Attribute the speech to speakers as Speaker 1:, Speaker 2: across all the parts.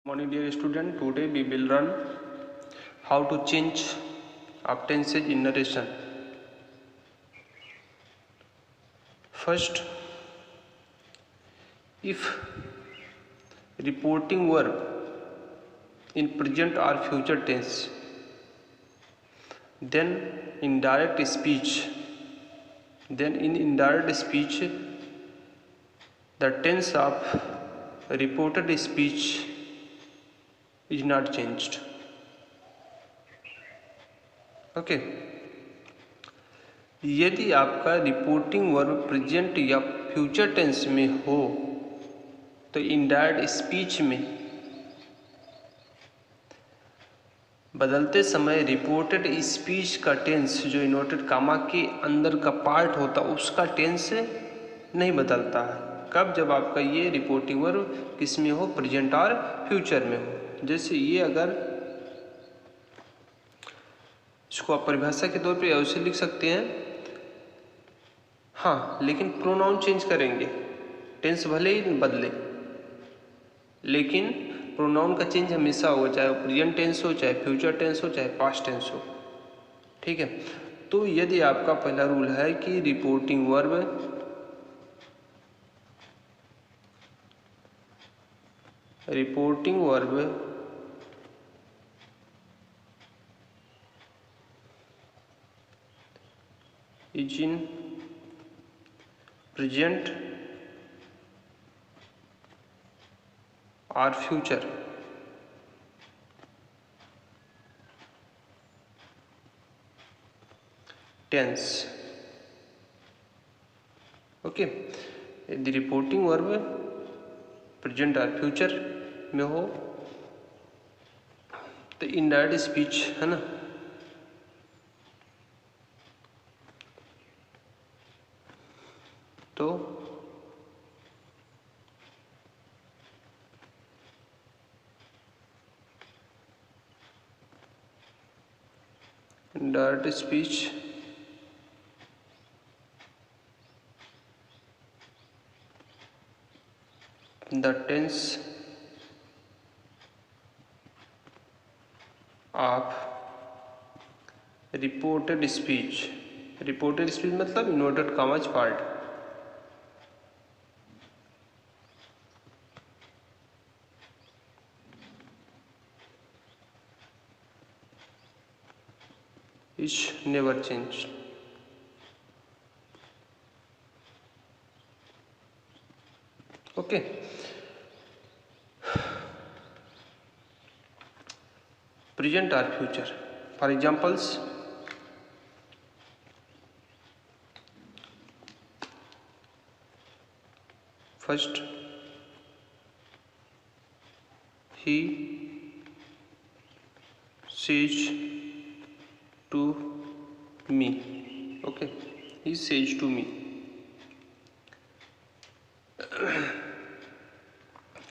Speaker 1: Morning dear student, today we will learn how to change of tenses in narration. First, if reporting verb in present or future tense, then in indirect speech the tense of reported speech is not changed. Okay यदि आपका reporting verb present या future tense में हो तो indirect speech में बदलते समय reported speech का टेंस जो इन्वर्टेड कामा के अंदर का पार्ट होता है उसका टेंस नहीं बदलता है। कब? जब आपका ये रिपोर्टिंग वर्ब किस में हो, प्रेजेंट और फ्यूचर में हो। जैसे ये अगर इसको आप परिभाषा के तौर पे ऐसे लिख सकते हैं, हाँ, लेकिन प्रोनाउन चेंज करेंगे, टेंस भले ही बदले लेकिन प्रोनाउन का चेंज हमेशा हो, चाहे वो प्रेजेंट टेंस हो, चाहे फ्यूचर टेंस हो, चाहे पास्ट टेंस हो। ठीक है, तो यदि आपका पहला रूल है कि reporting verb is in present और फ्यूचर टेंस। ओके, यदि रिपोर्टिंग वर्ब प्रेजेंट और फ्यूचर में हो तो इनडायरेक्ट स्पीच है ना, तो indirect speech the tense of reported speech मतलब inverted commas part, is never changed. Okay, present or future, for examples, first, he says to me. Okay, he says to me,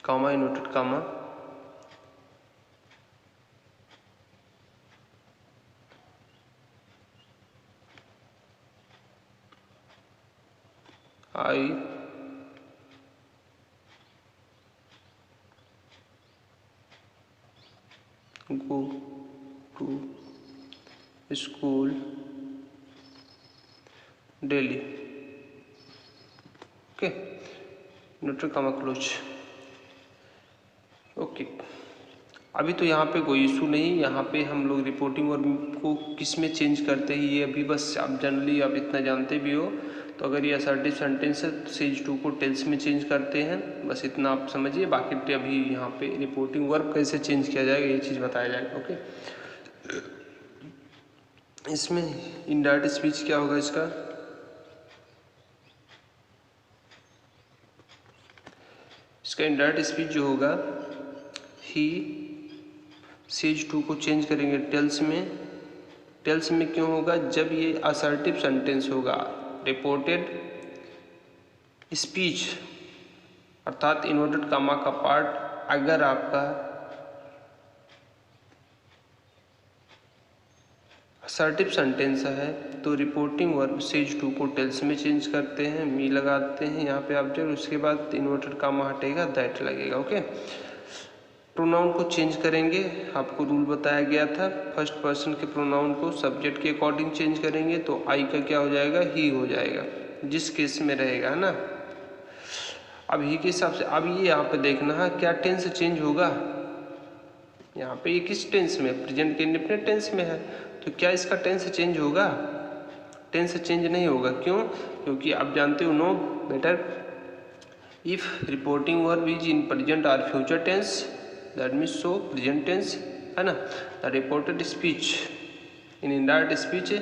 Speaker 1: comma inverted comma, I go to school daily. Okay, neutral comma close. Okay, अभी तो यहाँ पे कोई issue नहीं, यहाँ पे हम लोग रिपोर्टिंग वर्ब को किस में चेंज करते हैं ये अभी बस आप जनरली आप इतना जानते भी हो। तो अगर ये असर्टिव सेंटेंस है तो सेज टू को टेल्स में चेंज करते हैं, बस इतना आप समझिए। बाकी अभी यहाँ पे रिपोर्टिंग वर्ब कैसे चेंज किया जाएगा ये चीज़ बताया जाएगा। ओके, इसमें इनडायरेक्ट स्पीच क्या होगा, इसका इनडायरेक्ट स्पीच जो होगा, ही सेज टू को चेंज करेंगे टेल्स में। टेल्स में क्यों होगा? जब ये असर्टिव सेंटेंस होगा, रिपोर्टेड स्पीच अर्थात इन्वर्टेड कामा का पार्ट अगर आपका असर्टिव सेंटेंस है तो रिपोर्टिंग वर्ब सेज टू को टेल्स में चेंज करते हैं, मी लगाते हैं यहाँ पे ऑब्जेक्ट, उसके बाद इन्वर्टेड कामा हटेगा, दैट लगेगा। ओके, प्रोनाउन को चेंज करेंगे, आपको रूल बताया गया था। फर्स्ट पर्सन के प्रोनाउन को सब्जेक्ट के अकॉर्डिंग चेंज करेंगे तो आई का क्या हो जाएगा, ही हो जाएगा, जिस केस में रहेगा, है ना। अब ही के हिसाब से अब ये यहाँ पे देखना है क्या टेंस चेंज होगा। यहाँ पे ये किस टेंस में, प्रेजेंट के इंडेफिनिट टेंस में है, तो क्या इसका टेंस चेंज होगा? टेंस चेंज नहीं होगा। क्यों? क्योंकि आप जानते हो, no better, if reporting verb is in present और future tense, that means so present tense, है ना। The reported speech in indirect speech,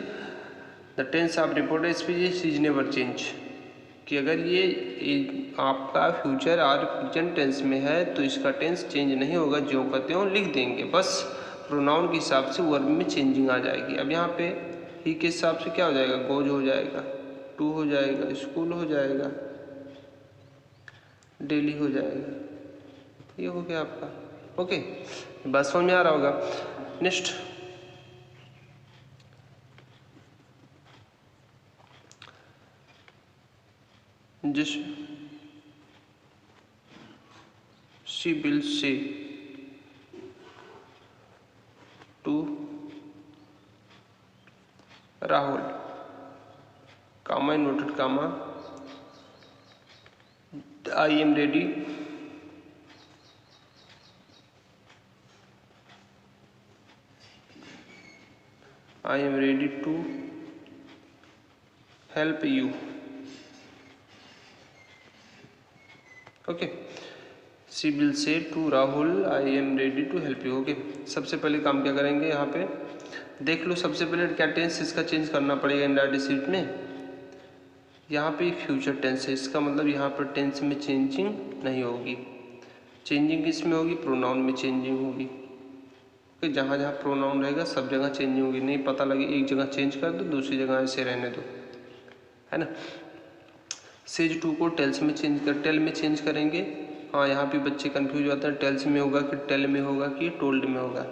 Speaker 1: the tense of reported speech is never change. कि अगर ये आपका फ्यूचर और प्रेजेंट टेंस में है तो इसका टेंस चेंज नहीं होगा, जो कहते हो लिख देंगे, बस प्रोनाउन के हिसाब से वर्ब में चेंजिंग आ जाएगी। अब यहाँ पे ही के हिसाब से क्या हो जाएगा, गोज हो जाएगा, टू हो जाएगा, स्कूल हो जाएगा, डेली हो जाएगा, ये हो गया आपका। ओके, बात समझ में आ रहा होगा। नेक्स्ट, जिस she will say to Rahul, comma noted comma, I am ready to help you. Okay, she will say to Rahul I am ready to help you. Okay, सबसे पहले काम क्या करेंगे, यहाँ पे देख लो, सबसे पहले क्या टेंस इसका चेंज करना पड़ेगा इनडायरेक्ट स्पीच में। यहाँ पे फ्यूचर टेंस है, इसका मतलब यहाँ पर टेंस में चेंजिंग नहीं होगी। चेंजिंग किस में होगी, प्रोनाउन में चेंजिंग होगी। ओके, जहाँ जहाँ प्रोनाउन रहेगा सब जगह चेंजिंग होगी। नहीं पता लगे एक जगह चेंज कर दो, दूसरी जगह ऐसे रहने दो, है ना। सेज टू को टेल्स में टेल में चेंज करेंगे। हाँ, यहाँ पे बच्चे कंफ्यूज होते हैं, टेल्स में होगा कि टेल में होगा कि टोल्ड में होगा।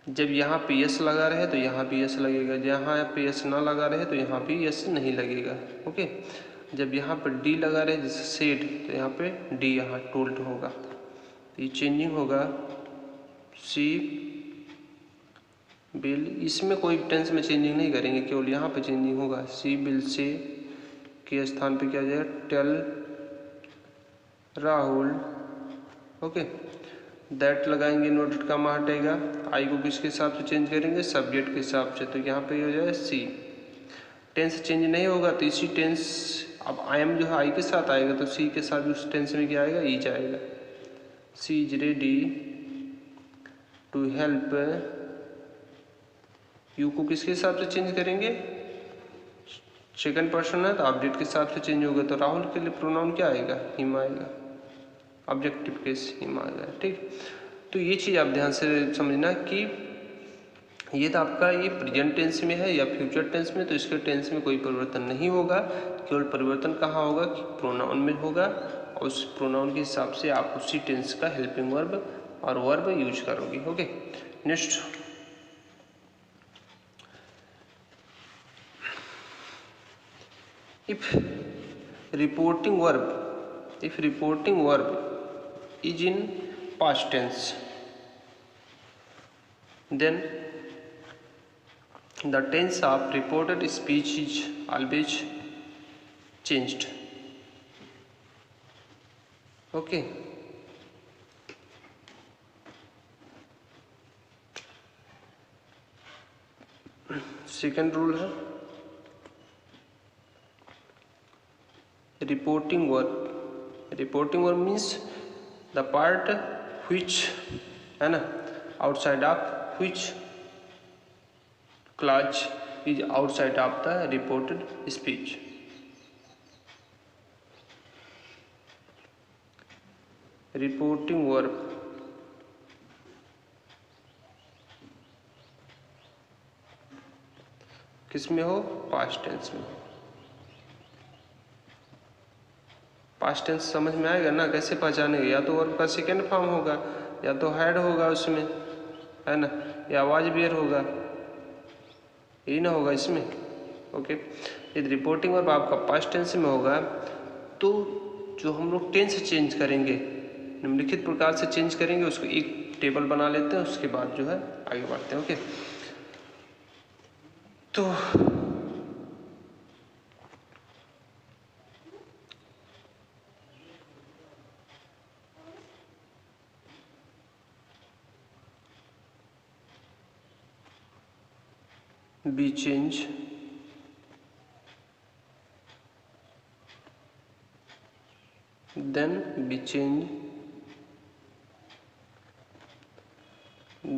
Speaker 1: जब यहाँ पे यस लगा रहे तो यहाँ भी यस लगेगा, जहाँ पे यस ना लगा रहे तो यहाँ भी यस नहीं लगेगा। ओके, जब यहाँ पर डी लगा रहे जैसे सेड तो यहाँ पे डी यहाँ टोल्ड होगा, तो ये चेंजिंग होगा। सी बिल, इसमें कोई टेंस में चेंजिंग नहीं करेंगे, केवल यहाँ पे चेंजिंग होगा। सी बिल से के स्थान पे क्या जाएगा, टेल राहुल। ओके, दैट लगाएंगे, नोटेड कामा हटेगा। आई को किसके हिसाब से चेंज करेंगे, सब्जेक्ट के हिसाब से, तो यहाँ पे हो जाए सी। टेंस चेंज नहीं होगा तो इसी टेंस, अब आई एम जो है आई के साथ आएगा तो सी के साथ उस टेंस में क्या आएगा, ई जाएगा। She is ready to help you को किसके हिसाब से चेंज करेंगे, सेकंड पर्सन है तो ऑब्जेक्ट के हिसाब से चेंज होगा। तो राहुल के लिए प्रोनाउन क्या आएगा, हिम आएगा, ऑब्जेक्टिव केस हिम आ गया। ठीक, तो ये चीज़ आप ध्यान से समझना कि ये तो आपका ये प्रेजेंट टेंस में है या फ्यूचर टेंस में, तो इसके टेंस में कोई परिवर्तन नहीं होगा। केवल परिवर्तन कहाँ होगा कि प्रोनाउन में होगा, और उस प्रोनाउन के हिसाब से आप उसी टेंस का हेल्पिंग वर्ब और वर्ब यूज करोगे। Okay, next, if reporting verb is in past tense, then the tense of reported speech is always changed. Okay, second rule है reporting verb means the part which, है ना, outside of which clause is outside of the reported speech. Reporting verb किस में हो, past tense में। Past tense समझ में आएगा ना, कैसे पहचानेगा, या तो वर्ब का सेकेंड फॉर्म होगा, या तो हैड होगा उसमें, है ना, या वाज वेयर होगा, यही ना होगा इसमें। ओके, यदि रिपोर्टिंग वर्ब आपका पास्ट टेंस में होगा तो जो हम लोग टेंस चेंज करेंगे निम्नलिखित प्रकार से चेंज करेंगे, उसको एक टेबल बना लेते हैं, उसके बाद जो है आगे बढ़ते हैं। ओके, तो B change then we change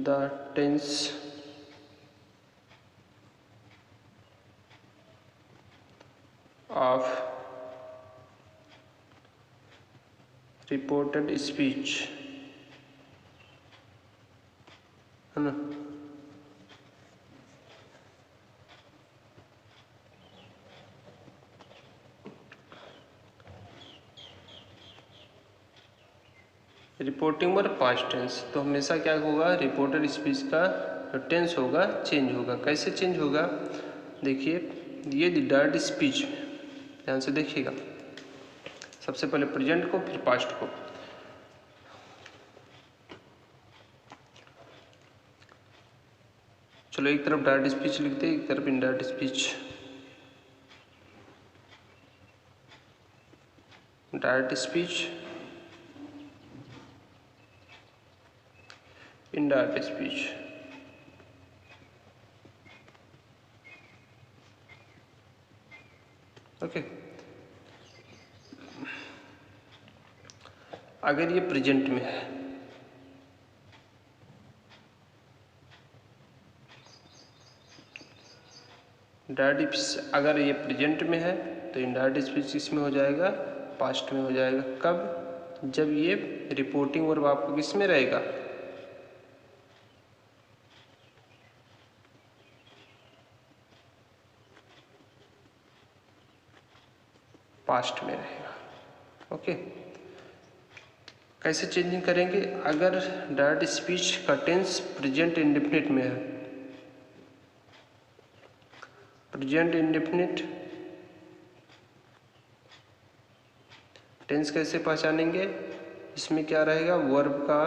Speaker 1: the tense of reported speech, है ना। रिपोर्टिंग और पास्ट टेंस, तो हमेशा क्या होगा, रिपोर्टेड स्पीच का जो टेंस होगा चेंज होगा। कैसे चेंज होगा, देखिए ये डायरेक्ट स्पीच, ध्यान से देखिएगा, सबसे पहले प्रेजेंट को फिर पास्ट को। चलो एक तरफ डायरेक्ट स्पीच लिखते हैं, एक तरफ indirect speech. Direct speech, indirect speech. Okay, अगर ये प्रेजेंट में है, डायरेक्ट अगर ये प्रेजेंट में है तो इनडायरेक्ट स्पीच इसमें हो जाएगा, पास्ट में हो जाएगा। कब, जब ये रिपोर्टिंग वर्ब आपको किस में रहेगा, पास्ट में रहेगा। ओके, कैसे चेंजिंग करेंगे, अगर डायरेक्ट स्पीच का टेंस प्रेजेंट इंडेफिनिट में है, प्रेजेंट इंडेफिनिट टेंस कैसे पहचानेंगे, इसमें क्या रहेगा, वर्ब का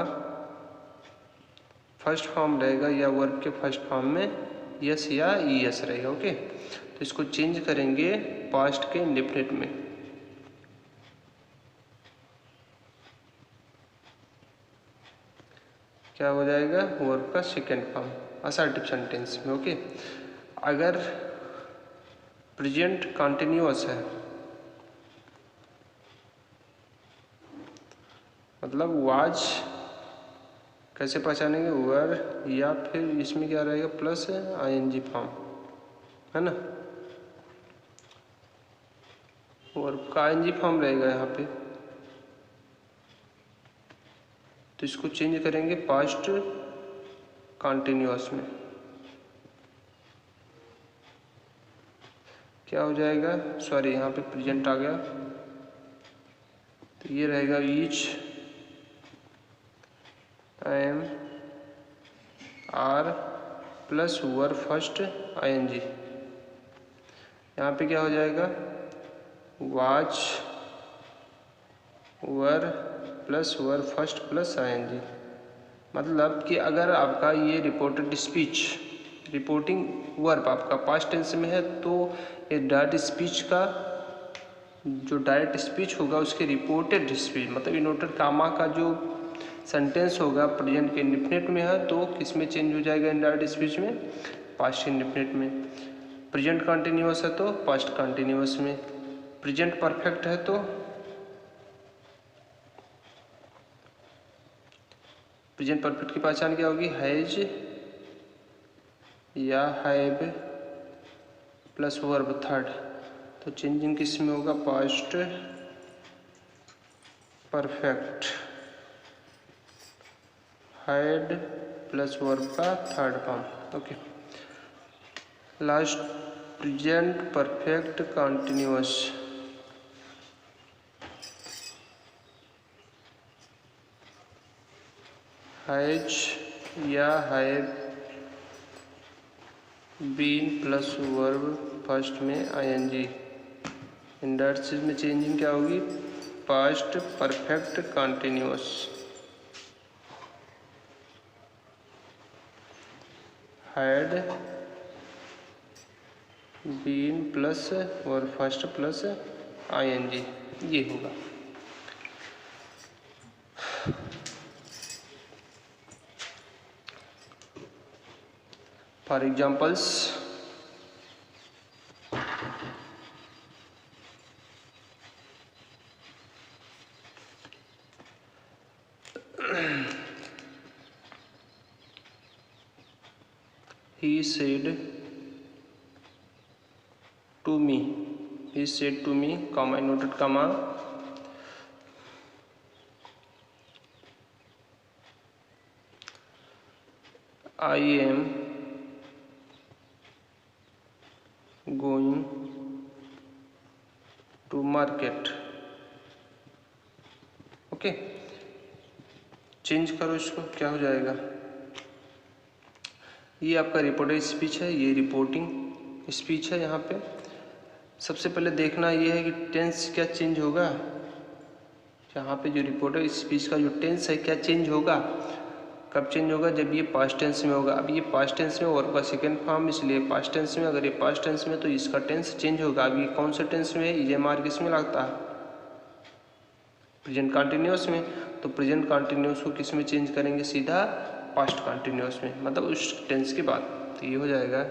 Speaker 1: फर्स्ट फॉर्म रहेगा या वर्ब के फर्स्ट फॉर्म में यस या ईएस रहेगा। ओके, तो इसको चेंज करेंगे पास्ट के इंडेफिनिट में। क्या हो जाएगा, वर्ब का सेकेंड फॉर्म असर्टिव सेंटेंस में। ओके, अगर प्रेजेंट कंटिन्यूअस है, मतलब वाज कैसे पहचानेंगे, वर या फिर इसमें क्या रहेगा, प्लस आईएनजी फॉर्म, है ना। वर्ब का आईएनजी फॉर्म रहेगा यहाँ पे, तो इसको चेंज करेंगे पास्ट कंटिन्यूअस में। क्या हो जाएगा, सॉरी यहाँ पे प्रेजेंट आ गया, तो ये रहेगा is am are plus verb first ING. यहाँ पे क्या हो जाएगा, was were plus verb first plus ING. मतलब कि अगर आपका ये रिपोर्टेड स्पीच, रिपोर्टिंग वर्ब आपका पास्ट टेंस में है, तो ये डायरेक्ट स्पीच का जो डायरेक्ट स्पीच होगा उसके रिपोर्टेड स्पीच, मतलब इनवर्टेड कामा का जो सेंटेंस होगा प्रेजेंट के इंडेफिनिट में है, तो किस में चेंज हो जाएगा, इनडायरेक्ट स्पीच में, पास्ट इंडेफिनिट में। प्रेजेंट कंटिन्यूअस है तो पास्ट कंटिन्यूअस में, प्रेजेंट परफेक्ट है तो प्रेजेंट परफेक्ट की पहचान क्या होगी, हैज या हैव प्लस वर्ब थर्ड, तो चेंजिंग किस में होगा, past perfect, had plus verb का third form. Okay, last present perfect continuous, has या have been plus verb first में आईएनजी। इनडायरेक्ट में चेंजिंग क्या होगी, past perfect continuous had been plus और फर्स्ट प्लस आईएनजी, ये होगा। For examples, he said to me, comma, I noted comma, I am going to market। Okay, change करो इसको, क्या हो जाएगा? ये आपका रिपोर्टेड स्पीच है, ये रिपोर्टिंग स्पीच है। यहाँ पे सबसे पहले देखना ये है कि टेंस क्या चेंज होगा। यहाँ पे जो रिपोर्टेड स्पीच का जो टेंस है क्या चेंज होगा, कब चेंज होगा? जब ये पास्ट टेंस में होगा। अब ये पास्ट टेंस में वर्ब का सेकेंड फॉर्म, इसलिए पास्ट टेंस में, अगर ये पास्ट टेंस में तो इसका टेंस चेंज होगा। अब ये कौन से टेंस में है? ईएमआर किस में लगता है? प्रेजेंट कंटिन्यूअस में। तो प्रेजेंट कंटिन्यूअस को किस में चेंज करेंगे? सीधा पास्ट कंटिन्यूअस में, मतलब उस टेंस के बाद। तो ये हो जाएगा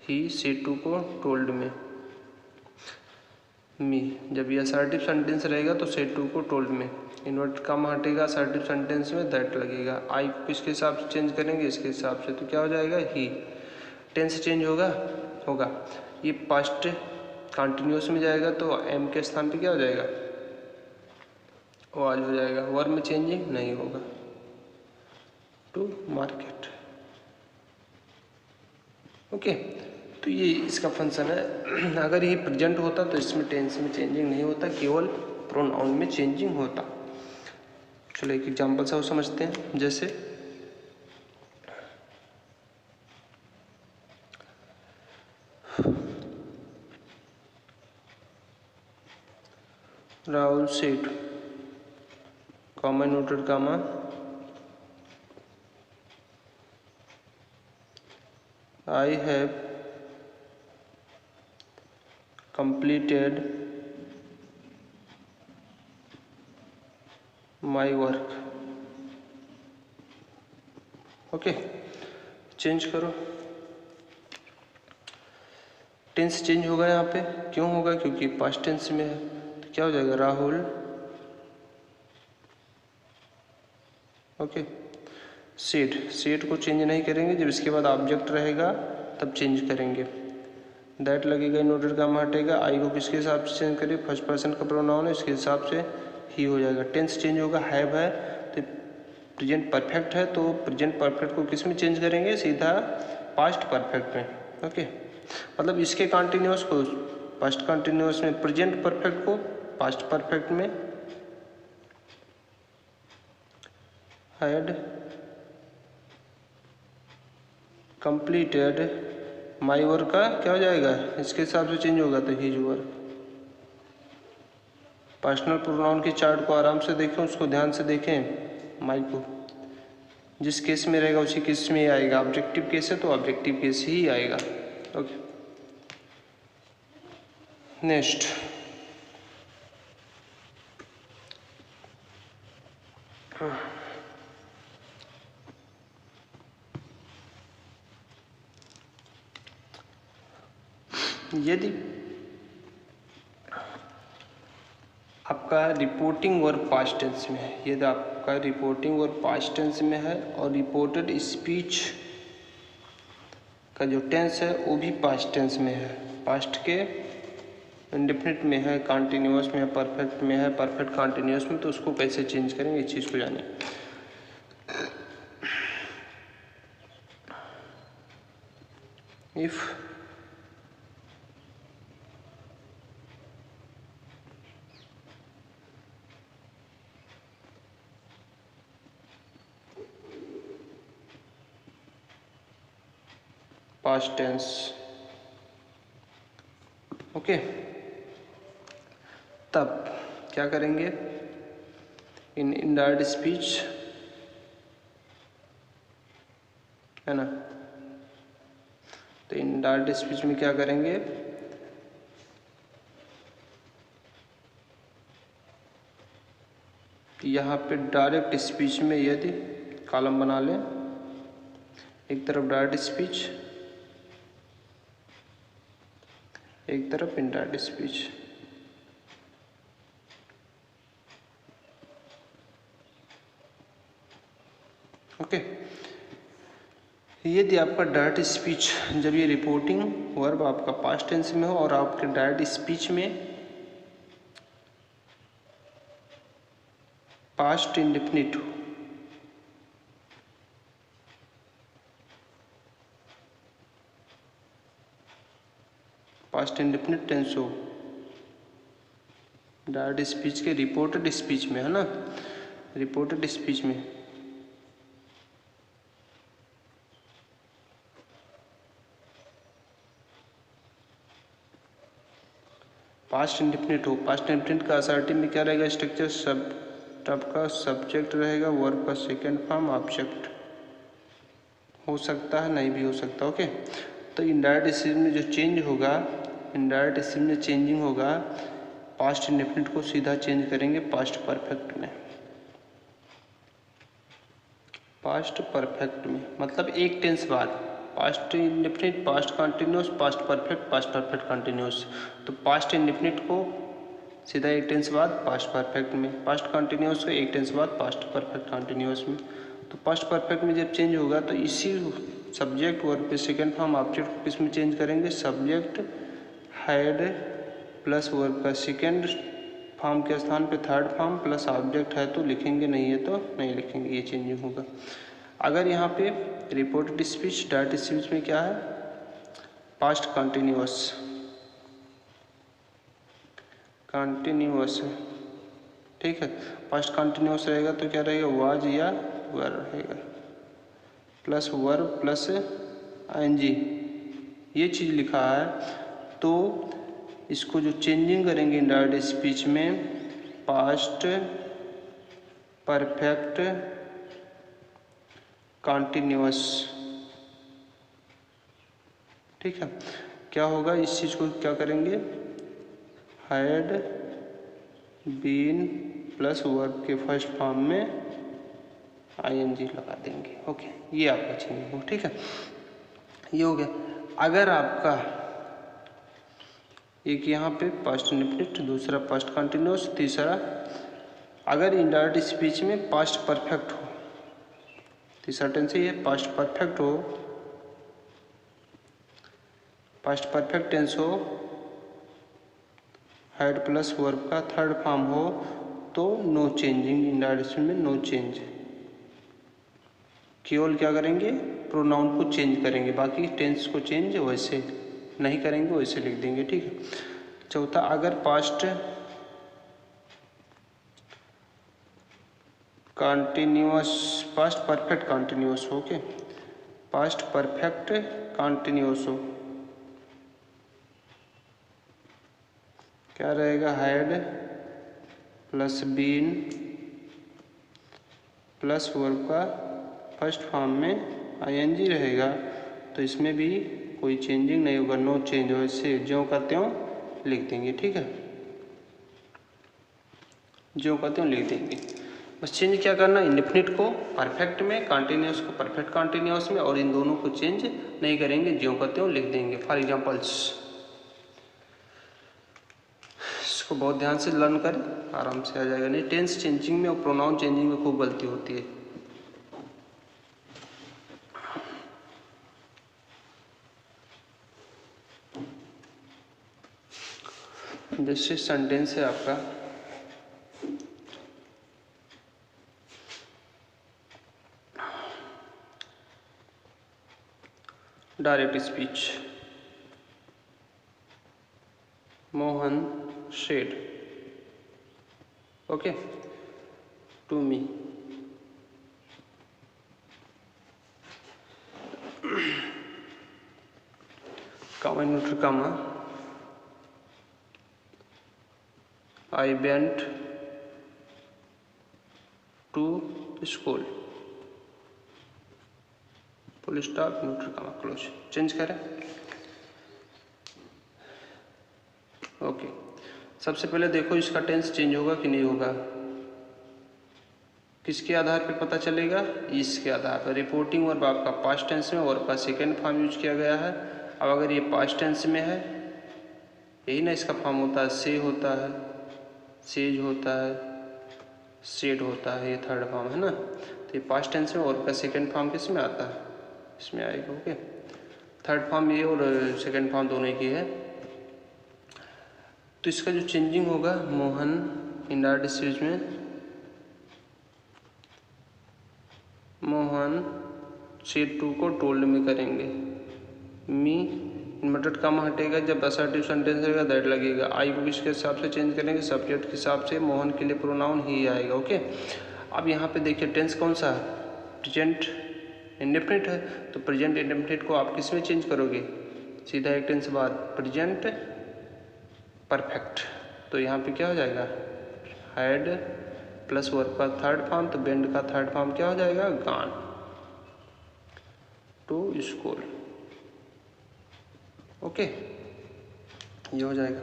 Speaker 1: ही सेड टू को टोल्ड में मी। जब ये असर्टिव सेंटेंस रहेगा तो सेड टू को टोल्ड में, इन्वर्ट कम हटेगा, असर्टिव सेंटेंस में दैट लगेगा। आई को किसके हिसाब से चेंज करेंगे? इसके हिसाब से। तो क्या हो जाएगा? ही। टेंस चेंज होगा। ये पास्ट कंटिन्यूअस में जाएगा तो एम के स्थान पे क्या हो जाएगा? वाज हो जाएगा। वर्ब में चेंजिंग नहीं होगा। To market. ओके, तो ये इसका फंक्शन है। अगर ये प्रेजेंट होता तो इसमें टेंस में चेंजिंग नहीं होता, केवल प्रोनाउन में चेंजिंग होता। चलो एक एग्जांपल से वो समझते हैं। जैसे राहुल सेठ, comma noted comma, I have completed my work। Okay, change करो। टेंस चेंज होगा यहाँ पे, क्यों होगा? क्योंकि पास्ट टेंस में है। तो क्या हो जाएगा? राहुल, ओके, सेड को चेंज नहीं करेंगे, जब इसके बाद ऑब्जेक्ट रहेगा तब चेंज करेंगे। दैट लगेगा, नोटेड काम हटेगा। आई को किसके हिसाब से चेंज करें? फर्स्ट पर्सन का प्रोनाउन है, इसके हिसाब से ही हो जाएगा। टेंस चेंज होगा, हैव है तो प्रेजेंट परफेक्ट है, तो प्रेजेंट परफेक्ट को किस में चेंज करेंगे? सीधा पास्ट परफेक्ट में। ओके, मतलब इसके कंटिन्यूअस को पास्ट कंटिन्यूअस में, प्रेजेंट परफेक्ट को पास्ट परफेक्ट में। हैड कंप्लीटेड माई वर्क का क्या हो जाएगा? इसके हिसाब से चेंज होगा, तो हिज वर्क। पर्सनल प्रोनाउन के चार्ट को आराम से देखें, उसको ध्यान से देखें। माई को जिस केस में रहेगा उसी केस में ही आएगा। ऑब्जेक्टिव केस है तो ऑब्जेक्टिव केस ही आएगा। ओके, नेक्स्ट यदि आपका रिपोर्टिंग और पास्ट टेंस में है, यदि आपका रिपोर्टिंग और पास्ट टेंस में है और रिपोर्टेड स्पीच का जो टेंस है वो भी पास्ट टेंस में है, पास्ट के इंडेफिनिट में है, कंटिन्यूअस में है, परफेक्ट में है, परफेक्ट कंटिन्यूअस में, तो उसको कैसे चेंज करेंगे इस चीज़ को जानिए। इफ पास्ट टेंस, ओके, तब क्या करेंगे इन इनडायरेक्ट स्पीच, है ना। तो इनडायरेक्ट स्पीच में क्या करेंगे, यहाँ पे डायरेक्ट स्पीच में यदि कॉलम बना लें, एक तरफ डायरेक्ट स्पीच, एक तरफ इनडायरेक्ट स्पीच। ओके, यदि आपका डायरेक्ट स्पीच, जब ये रिपोर्टिंग वर्ब आपका पास्ट टेंस में हो और आपके डायरेक्ट स्पीच में पास्ट इंडेफिनिट हो, पास्ट इंडेफिनिट टेंस हो डायरेक्ट स्पीच के रिपोर्टेड स्पीच में, है ना, रिपोर्टेड स्पीच में पास्ट इंडेफिनिट हो। पास्ट इंडेफिनिट का असर्टिव में क्या रहेगा स्ट्रक्चर, सब आपका सब्जेक्ट रहेगा, वर्ब का सेकेंड फॉर्म ऑब्जेक्ट, हो सकता है नहीं भी हो सकता। ओके, तो इनडायरेक्ट स्पीच में जो चेंज होगा, इनडायरेक्ट स्पीच में चेंजिंग होगा, पास्ट इंडेफिनिट को सीधा चेंज करेंगे पास्ट परफेक्ट में। पास्ट परफेक्ट में मतलब एक टेंस बाद, past indefinite, past continuous, past perfect continuous. तो पास्ट इंडेफिनिट को सीधा एक टेंस बाद पास्ट परफेक्ट में, पास्ट कंटिन्यूस को एक टेंस बाद पास्ट परफेक्ट कंटिन्यूस में। तो पास्ट परफेक्ट में जब चेंज होगा तो इसी सब्जेक्ट वर्ब पे सेकेंड फॉर्म ऑब्जेक्ट को किस में चेंज करेंगे, सब्जेक्ट हैड प्लस वर्ब का सेकेंड फॉर्म के स्थान पे थर्ड फॉर्म प्लस ऑब्जेक्ट है तो लिखेंगे, नहीं है तो नहीं लिखेंगे, ये चेंजिंग होगा। अगर यहाँ पे रिपोर्टेड स्पीच, डायरेक्ट स्पीच में क्या है, पास्ट कंटिन्यूअस, कंटिन्यूअस है, ठीक है। पास्ट कंटिन्यूअस रहेगा तो क्या रहेगा, वाज या वर रहेगा, प्लस वर्ब प्लस आईएनजी, ये चीज़ लिखा है। तो इसको जो चेंजिंग करेंगे इनडायरेक्ट स्पीच में, पास्ट परफेक्ट कंटिन्यूअस, ठीक है। क्या होगा, इस चीज़ को क्या करेंगे, हैड बीन प्लस वर्ब के फर्स्ट फॉर्म में आईएनजी लगा देंगे। ओके, ये आपका चेंजिंग हो, ठीक है, ये हो गया। अगर आपका एक यहाँ पे पास्ट इंडेफिनिट, दूसरा पास्ट कंटिन्यूअस, तीसरा अगर इनडायरेक्ट स्पीच में पास्ट परफेक्ट हो, तीसरा टेंस ये पास्ट परफेक्ट हो, पास्ट परफेक्ट टेंस हो, हैड प्लस वर्ब का थर्ड फॉर्म हो, तो नो चेंजिंग, इनडायरेक्ट स्पीच में नो चेंज, केवल क्या करेंगे, प्रोनाउन को चेंज करेंगे, बाकी टेंस को चेंज वैसे नहीं करेंगे, वैसे लिख देंगे, ठीक है। चौथा, अगर past continuous, past perfect continuous हो, ओके, पास्ट परफेक्ट कंटिन्यूअस हो, क्या रहेगा, had plus been plus verb का फर्स्ट फॉर्म में आईएनजी रहेगा, तो इसमें भी कोई चेंजिंग नहीं होगा, नो चेंज, वैसे ज्यों का त्यों लिख देंगे, ठीक है, ज्यों का त्यों लिख देंगे। बस चेंज क्या करना, इंडेफिनिट को परफेक्ट में, कंटिन्यूअस को परफेक्ट कंटिन्यूअस में, और इन दोनों को चेंज नहीं करेंगे, ज्यों का त्यों लिख देंगे। फॉर एग्जांपल्स, इसको बहुत ध्यान से लर्न करें, आराम से आ जाएगा। नहीं, टेंस चेंजिंग में और प्रोनाउन चेंजिंग में खूब गलती होती है। जैसे सेंटेंस है आपका, direct speech, Mohan said, okay, to me, comma neutral comma, I went school, full stop neutral comma close. Change करें। ओके, सबसे पहले देखो इसका टेंस चेंज होगा कि नहीं होगा। किसके आधार पर पता चलेगा? इसके आधार पर। रिपोर्टिंग वर्ब आपका पास्ट टेंस में वर्ब का सेकेंड फॉर्म यूज किया गया है। अब अगर ये पास्ट टेंस में है, यही ना इसका फॉर्म होता है, से होता है, सेज होता है, सेड होता है, ये थर्ड फॉर्म है ना। तो ये पास्ट टेंस में वर्ब का सेकेंड फॉर्म किस में आता है? इसमें आएगा। ओके, थर्ड फॉर्म ये और सेकेंड फॉर्म दोनों की है। तो इसका जो चेंजिंग होगा, मोहन इंडायरेक्ट स्पीच में मोहन सेड टू को टोल्ड में करेंगे। मी इन्वर्टेड कॉमा हटेगा जब असर्टिव सेंटेंस रहेगा, दैट लगेगा। आई को किसके हिसाब से चेंज करेंगे? सब्जेक्ट के हिसाब से। मोहन के लिए प्रोनाउन ही आएगा। ओके, अब यहाँ पे देखिए टेंस कौन सा है? प्रेजेंट इंडेफिनिट है। तो प्रेजेंट इंडेफिनिट को आप किस में चेंज करोगे? सीधा एक टेंस बाद, प्रेजेंट परफेक्ट। तो यहाँ पे क्या हो जाएगा? हैड प्लस वर्ब का थर्ड फॉर्म, तो बेंड का थर्ड फॉर्म क्या हो जाएगा? Gone to school. ओके, ये हो जाएगा।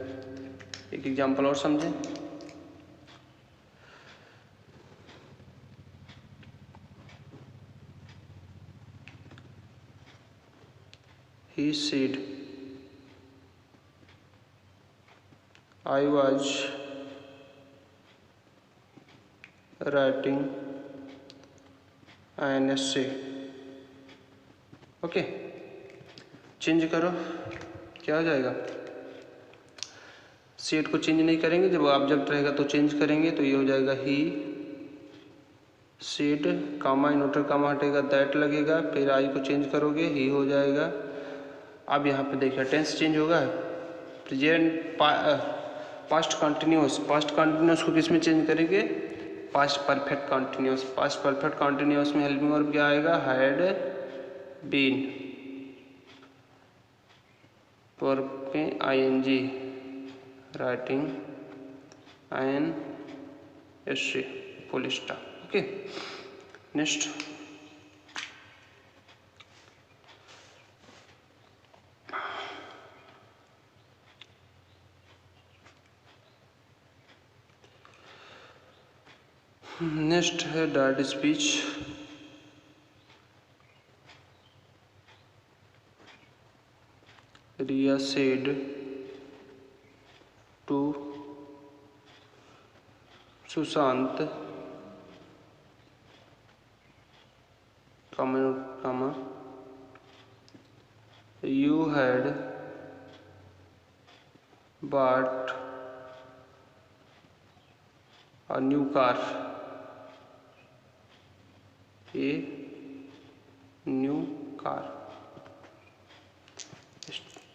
Speaker 1: एक एग्जांपल और समझें। He said, I was writing an essay. Okay, change करो, क्या हो जाएगा? सेट को चेंज नहीं करेंगे, जब ऑब्जेक्ट रहेगा तो चेंज करेंगे। तो ये हो जाएगा ही सेड, कामा इनवर्टर कामा हटेगा, दैट लगेगा। फिर आई को चेंज करोगे, ही हो जाएगा। अब यहाँ पे देखिए टेंस चेंज होगा। Present past continuous, past continuous को किस में चेंज करेंगे? Past perfect continuous. Past perfect continuous में हेल्पिंग वर्ब क्या आएगा? Had been. वर्ब में I N G, writing an essay, full stop. Okay, next. Next है direct speech. Riya said to Sushant, comma, you had bought a new car, a new car।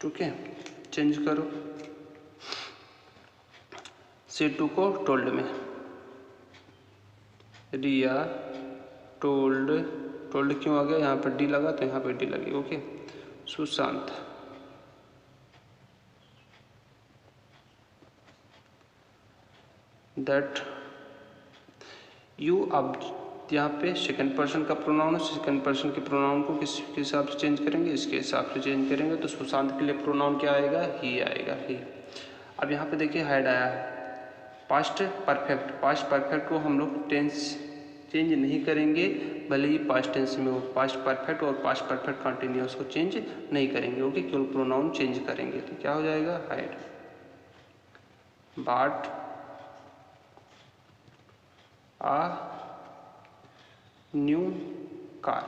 Speaker 1: ठीक है, change करो। से to को टोल्ड में, रिया टोल्ड, टोल्ड क्यों आ गया? यहाँ पर डी लगा तो यहाँ पर डी लगी। Okay, Sushant that you. अब यहाँ पे सेकंड पर्सन का प्रोनाउन है, सेकंड पर्सन के प्रोनाउन को किस हिसाब से चेंज करेंगे? इसके हिसाब से चेंज करेंगे। तो सुशांत के लिए प्रोनाउन क्या आएगा? ही आएगा, ही। अब यहाँ पे देखिए हैड आया है, पास्ट परफेक्ट। पास्ट परफेक्ट को हम लोग टेंस चेंज नहीं करेंगे, भले ही पास्ट टेंस में हो। पास्ट परफेक्ट और पास्ट परफेक्ट कंटिन्यूअस को चेंज नहीं करेंगे। ओके, केवल प्रोनाउन चेंज करेंगे। तो क्या हो जाएगा? Had bought a new car,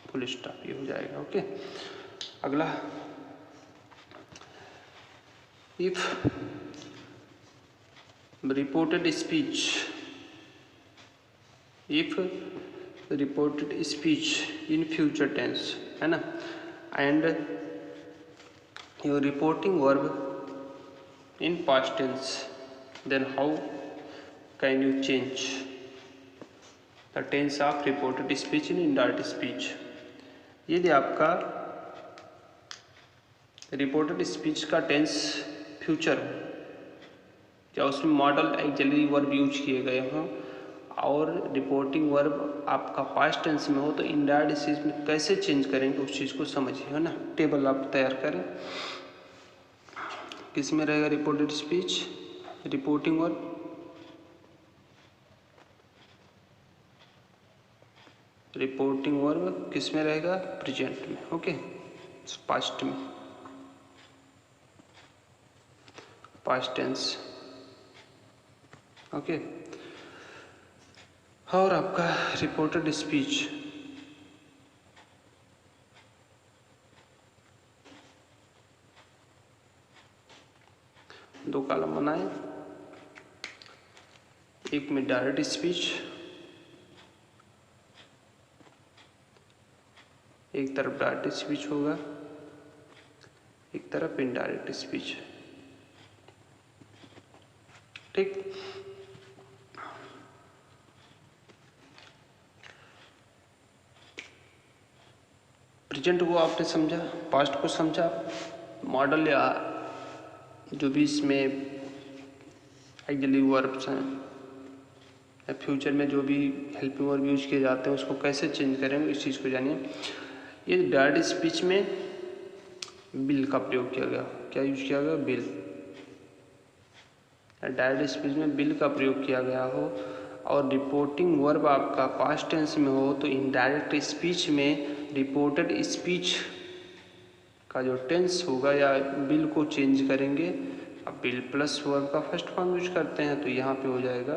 Speaker 1: full stop, ये हो जाएगा। ओके, अगला। If reported speech, if reported speech in future tense है ना, and your reporting verb in past tense, then how can you change the tense of reported speech in indirect speech. यदि आपका reported speech का tense future या उसमें model axillary verb use किए गए हों, और रिपोर्टिंग वर्ब आपका पास्ट टेंस में हो तो इनडायरेक्ट स्पीच में कैसे चेंज करेंगे उस चीज़ को समझिए, है ना। टेबल आप तैयार करें। किस में रहेगा reported speech, reporting verb, reporting verb किस में रहेगा, प्रेजेंट में, ओके, पास्ट में, पास्ट टेंस, ओके। और आपका रिपोर्टेड स्पीच दो कॉलम बनाए, एक में डायरेक्ट स्पीच, एक तरफ डायरेक्ट स्पीच होगा, एक तरफ इनडायरेक्ट स्पीच, ठीक। प्रेजेंट को आपने समझा, पास्ट को समझा, मॉडल या जो भी इसमें एक्चुअली वर्ब्स हैं या फ्यूचर में जो भी हेल्पिंग वर्ब यूज किए जाते हैं उसको कैसे चेंज करेंगे इस चीज़ को जानिए। ये डायरेक्ट स्पीच में बिल का प्रयोग किया गया, क्या यूज किया गया, बिल। डायरेक्ट स्पीच में बिल का प्रयोग किया गया हो और रिपोर्टिंग वर्ब आपका पास्ट टेंस में हो तो इनडायरेक्ट स्पीच में रिपोर्टेड स्पीच का जो टेंस होगा या बिल को चेंज करेंगे। अब बिल प्लस वर्ब का फर्स्ट फॉर्म यूज करते हैं तो यहाँ पे हो जाएगा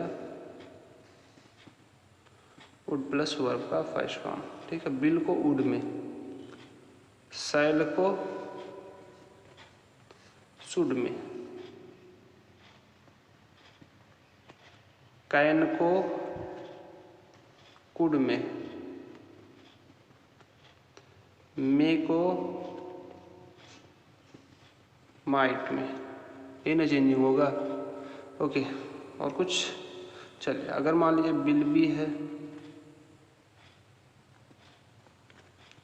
Speaker 1: वुड प्लस वर्ब का फर्स्ट फॉर्म, ठीक है। बिल को वुड में, शैल को शुड में, कैन को कुड में, मे को माइट में, ये ना चेंजिंग होगा, ओके। और कुछ, चलिए अगर मान लीजिए बिल बी है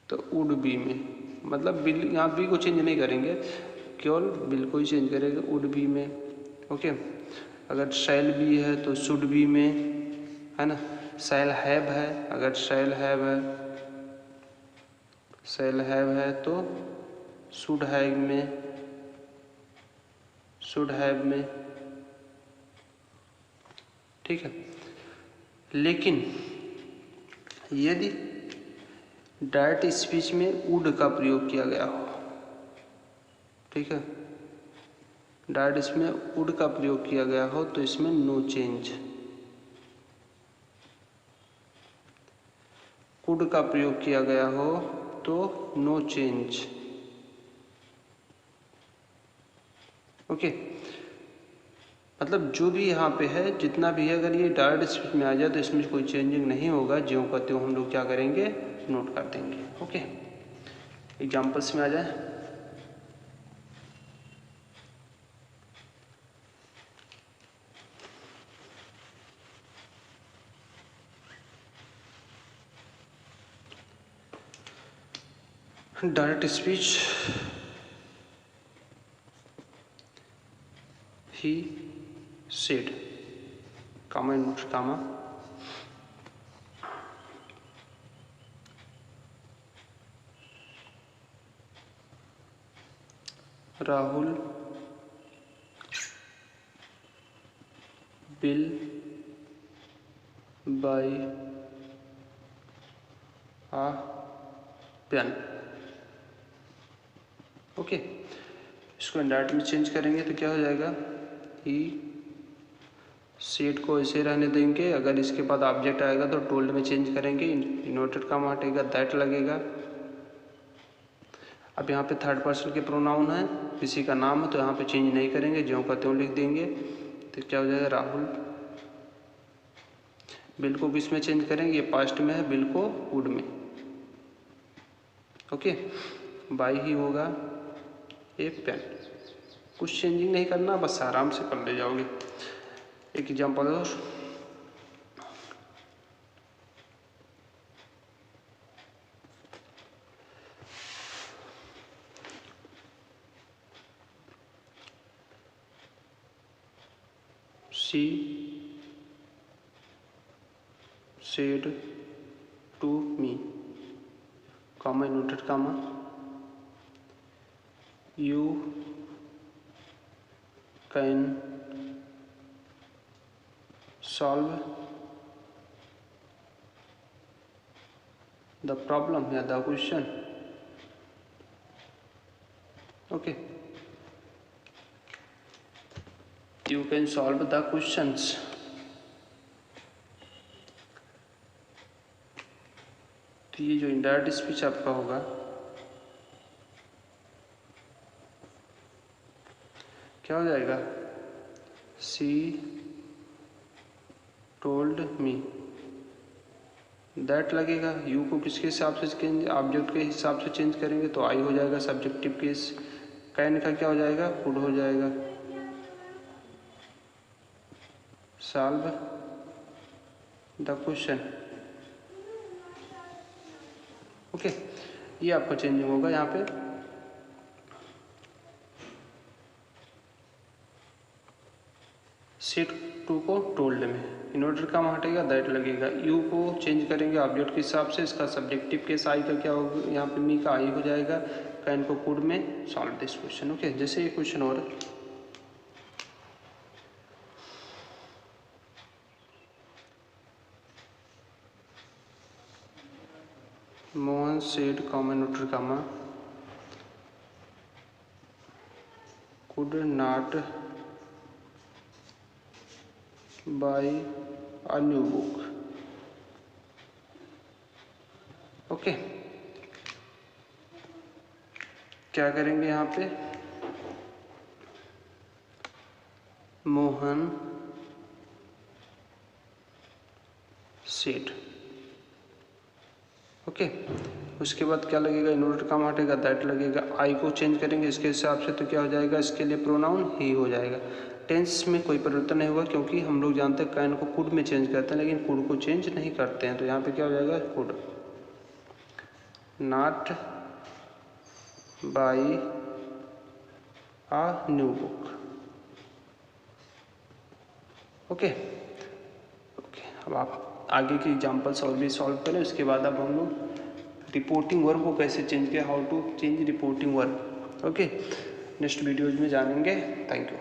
Speaker 1: तो वुड बी में, मतलब बिल यहाँ बी को चेंज नहीं करेंगे, केवल बिल को ही चेंज करेंगे, वुड बी में, ओके। अगर शैल बी है तो शुड बी में, है ना। शैल हैव है, अगर शैल हैव है, शैल हैव है तो शुड हैव में, शुड हैव में, ठीक है। लेकिन यदि डायरेक्ट स्पीच में वुड का प्रयोग किया गया हो, ठीक है, डायरेक्ट इसमें वुड का प्रयोग किया गया हो तो इसमें नो चेंज, कुड का प्रयोग किया गया हो तो नो चेंज, ओके। मतलब जो भी यहाँ पे है जितना भी है, अगर ये डायरेक्ट स्पीच में आ जाए तो इसमें कोई चेंजिंग नहीं होगा, ज्यों का त्यों हम लोग क्या करेंगे, नोट कर देंगे, ओके। एग्जाम्पल्स में आ जाए, direct speech, he said, comma inverse comma, Rahul will buy a pen, okay. इसको इंडायरेक्ट में चेंज करेंगे तो क्या हो जाएगा, ही सेट को ऐसे रहने देंगे, अगर इसके बाद ऑब्जेक्ट आएगा तो टोल्ड में चेंज करेंगे, इन्वर्टेड कामा हटेगा, दैट लगेगा। अब यहाँ पे थर्ड पर्सन के प्रोनाउन है, किसी का नाम है तो यहाँ पे चेंज नहीं करेंगे, ज्यों का त्यों लिख देंगे, तो क्या हो जाएगा, राहुल। बिल को किस में चेंज करेंगे, ये पास्ट में है, बिल को वुड में, ओके। बाई ही होगा ए पेन, कुछ चेंजिंग नहीं करना, बस आराम से कर ले जाओगे। एक एग्जांपल और, सी said to me, comma inverted comma, you can solve the problem या the question. Okay, you can solve the questions. तो ये जो इनडायरेक्ट स्पीच आपका होगा क्या हो जाएगा, सी टोल्ड मी, दैट लगेगा, यू को किसके हिसाब से चेंज, ऑब्जेक्ट के हिसाब से चेंज करेंगे तो आई हो जाएगा सब्जेक्टिव केस, कैन का क्या हो जाएगा, कुड हो जाएगा, सॉल्व द क्वेश्चन। ओके, ये आपका चेंजिंग होगा यहाँ पे। सेट टू को टोल्ड में इन्वर्टर का हटेगा, दैट लगेगा, यू को चेंज करेंगे ऑब्जेक्ट के हिसाब से, इसका सब्जेक्टिव केस आई का क्या होगा, यहाँ पे मी का आई हो जाएगा, कैन को कुड में, सॉल्व दिस क्वेश्चन। ओके, जैसे ये क्वेश्चन और Mohan said comma inverter comma could not buy a new book. Okay, क्या करेंगे यहाँ पे, मोहन सेड। ओके, उसके बाद क्या लगेगा, इन्वर्टर काम हटेगा, दैट लगेगा, आई को चेंज करेंगे इसके हिसाब से तो क्या हो जाएगा, इसके लिए प्रोनाउन ही हो जाएगा। टेंस में कोई परिवर्तन नहीं हुआ क्योंकि हम लोग जानते हैं कैन को कुड में चेंज करते हैं लेकिन कुड को चेंज नहीं करते हैं, तो यहाँ पे क्या हो जाएगा, could not buy a new book. Okay, अब आप आगे की एग्जांपल्स और भी सॉल्व करें, उसके बाद अब हम लोग रिपोर्टिंग वर्ब को कैसे चेंज किया, how to change reporting verb. Okay, next videos में जानेंगे। Thank you.